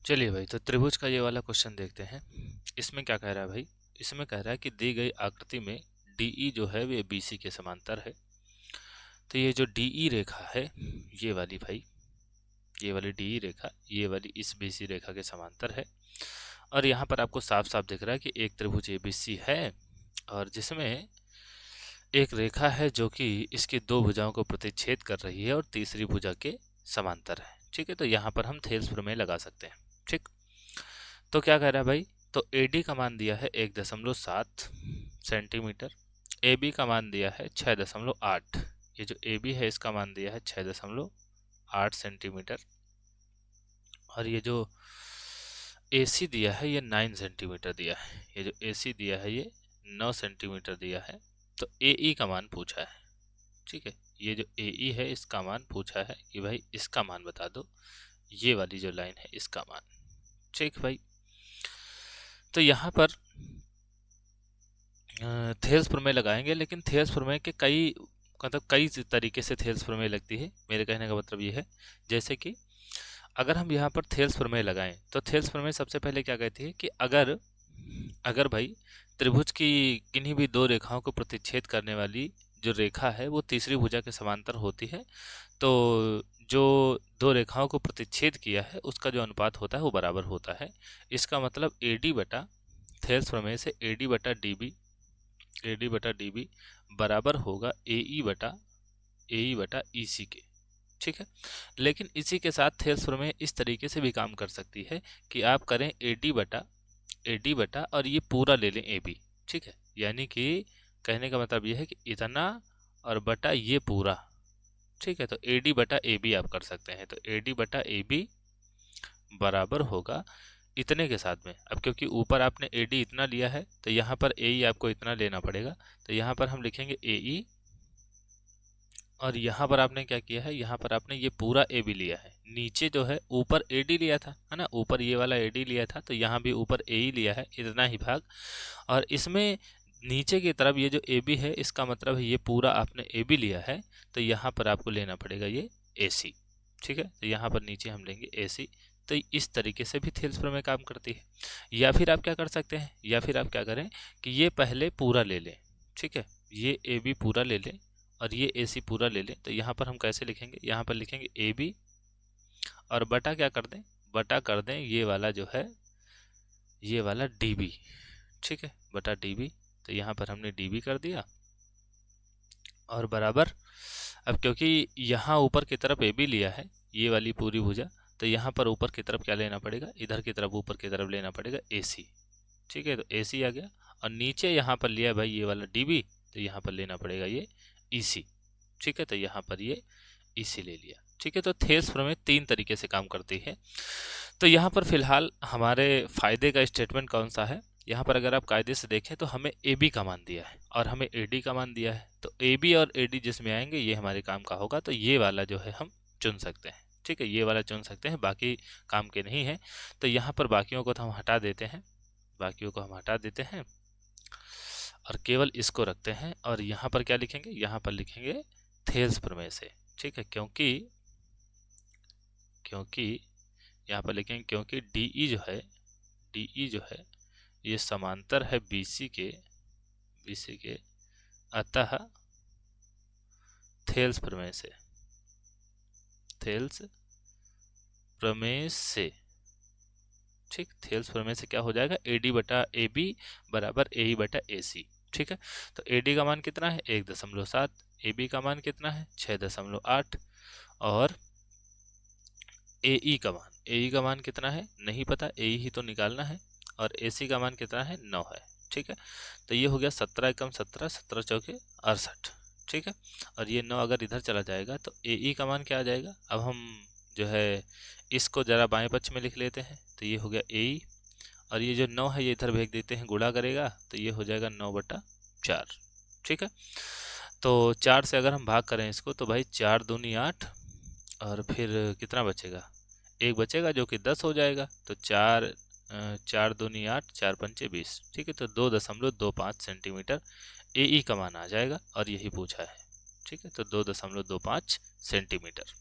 चलिए भाई, तो त्रिभुज का ये वाला क्वेश्चन देखते हैं। इसमें क्या कह रहा है भाई? इसमें कह रहा है कि दी गई आकृति में डीई जो है वे बीसी के समांतर है। तो ये जो डीई रेखा है, ये वाली भाई, ये वाली डीई रेखा ये वाली इस बीसी रेखा के समांतर है। और यहाँ पर आपको साफ साफ दिख रहा है कि एक त्रिभुज एबीसी है और जिसमें एक रेखा है जो कि इसकी दो भुजाओं को प्रतिच्छेद कर रही है और तीसरी भुजा के समांतर है। ठीक है, तो यहाँ पर हम थेल्स प्रमेय लगा सकते हैं। ठीक, तो क्या कह रहा है भाई? तो AD का मान दिया है 1.7 सेंटीमीटर, AB का मान दिया है 6.8। ये जो AB है इसका मान दिया है 6.8 सेंटीमीटर और ये जो AC दिया है ये 9 सेंटीमीटर दिया है। ये जो AC दिया है ये 9 सेंटीमीटर दिया है। तो AE का मान पूछा है। ठीक है, ये जो AE है इसका मान पूछा है कि भाई इसका मान बता दो, ये वाली जो लाइन है इसका मान। ठीक भाई, तो यहाँ पर थेल्स प्रमेय लगाएंगे, लेकिन थेल्स प्रमेय के कई तरीके से थेल्स प्रमेय लगती है। मेरे कहने का मतलब ये है, जैसे कि अगर हम यहाँ पर थेल्स प्रमेय लगाएं तो थेल्स प्रमेय सबसे पहले क्या कहती है कि अगर भाई त्रिभुज की किन्हीं भी दो रेखाओं को प्रतिच्छेद करने वाली जो रेखा है वो तीसरी भुजा के समांतर होती है, तो जो दो रेखाओं को प्रतिच्छेद किया है उसका जो अनुपात होता है वो बराबर होता है। इसका मतलब AD बटा थेल्स प्रमेय से AD बटा DB बराबर होगा AE बटा EC के। ठीक है, लेकिन इसी के साथ थेल्स प्रमेय इस तरीके से भी काम कर सकती है कि आप करें AD बटा और ये पूरा ले लें AB। ठीक है, यानी कि कहने का मतलब ये है कि इतना और बटा ये पूरा। ठीक है, तो AD बटा AB आप कर सकते हैं। तो AD बटा AB बराबर होगा इतने के साथ में। अब क्योंकि ऊपर आपने AD इतना लिया है तो यहाँ पर AE आपको इतना लेना पड़ेगा। तो यहाँ पर हम लिखेंगे AE और यहाँ पर आपने क्या किया है, यहाँ पर आपने ये पूरा AB लिया है। नीचे जो है ऊपर AD लिया था, है ना, ऊपर ये वाला AD लिया था, तो यहाँ भी ऊपर AE लिया है, इतना ही भाग। और इसमें नीचे की तरफ ये जो AB है इसका मतलब है ये पूरा आपने AB लिया है, तो यहाँ पर आपको लेना पड़ेगा ये AC। ठीक है, तो यहाँ पर नीचे हम लेंगे AC। तो इस तरीके से भी थेल्स प्रमेय काम करती है। या फिर आप क्या कर सकते हैं, या फिर आप क्या करें कि ये पहले पूरा ले लें। ठीक है, ये AB पूरा ले लें और ये AC पूरा ले लें। तो यहाँ पर हम कैसे लिखेंगे, यहाँ पर लिखेंगे AB और बटा क्या कर दें, बटा कर दें ये वाला जो है ये वाला DB। ठीक है, बटा DB। तो यहाँ पर हमने DB कर दिया और बराबर। अब क्योंकि यहाँ ऊपर की तरफ AB लिया है ये वाली पूरी भुजा, तो यहाँ पर ऊपर की तरफ क्या लेना पड़ेगा, इधर की तरफ ऊपर की तरफ लेना पड़ेगा AC। ठीक है, तो AC आ गया और नीचे यहाँ पर लिया भाई ये वाला DB, तो यहाँ पर लेना पड़ेगा ये EC। ठीक है, तो यहाँ पर ये EC ले लिया। ठीक है, तो थेल्स प्रमेय 3 तरीके से काम करती है। तो यहाँ पर फिलहाल हमारे फायदे का स्टेटमेंट कौन सा है, यहाँ पर अगर आप कायदे से देखें तो हमें AB का मान दिया है और हमें AD का मान दिया है। तो AB और AD जिसमें आएंगे ये हमारे काम का होगा, तो ये वाला जो है हम चुन सकते हैं। ठीक है, ये वाला चुन सकते हैं, बाकी काम के नहीं है। तो यहाँ पर बाकियों को तो हम हटा देते हैं, बाकियों को हम हटा देते हैं और केवल इसको रखते हैं। और यहाँ पर क्या लिखेंगे, यहाँ पर लिखेंगे थेल्स प्रमेय से। ठीक है, क्योंकि यहाँ पर लिखेंगे क्योंकि DE जो है ये समांतर है BC के, अतः थेल्स प्रमेय से ठीक, थेल्स प्रमेय से क्या हो जाएगा, AD बटा AB बराबर AE बटा AC। ठीक है, तो AD का मान कितना है 1.7, AB का मान कितना है 6.8 और AE का मान कितना है नहीं पता, AE ही तो निकालना है। और AC का मान कितना है 9 है। ठीक है, तो ये हो गया 17 एकम 17, 17 चौके 68। ठीक है, और ये 9 अगर इधर चला जाएगा तो AE का मान क्या आ जाएगा। अब हम जो है इसको जरा बाएं पक्ष में लिख लेते हैं, तो ये हो गया AE और ये जो 9 है ये इधर भेज देते हैं, गुणा करेगा तो ये हो जाएगा 9/4। ठीक है, तो 4 से अगर हम भाग करें इसको तो भाई 4 दूनी 8 और फिर कितना बचेगा, एक बचेगा जो कि 10 हो जाएगा। तो 4 दूनी 8, 4 पंचे 20। ठीक है, तो 2.25 सेंटीमीटर AE का मान आ जाएगा और यही पूछा है। ठीक है, तो 2.25 सेंटीमीटर।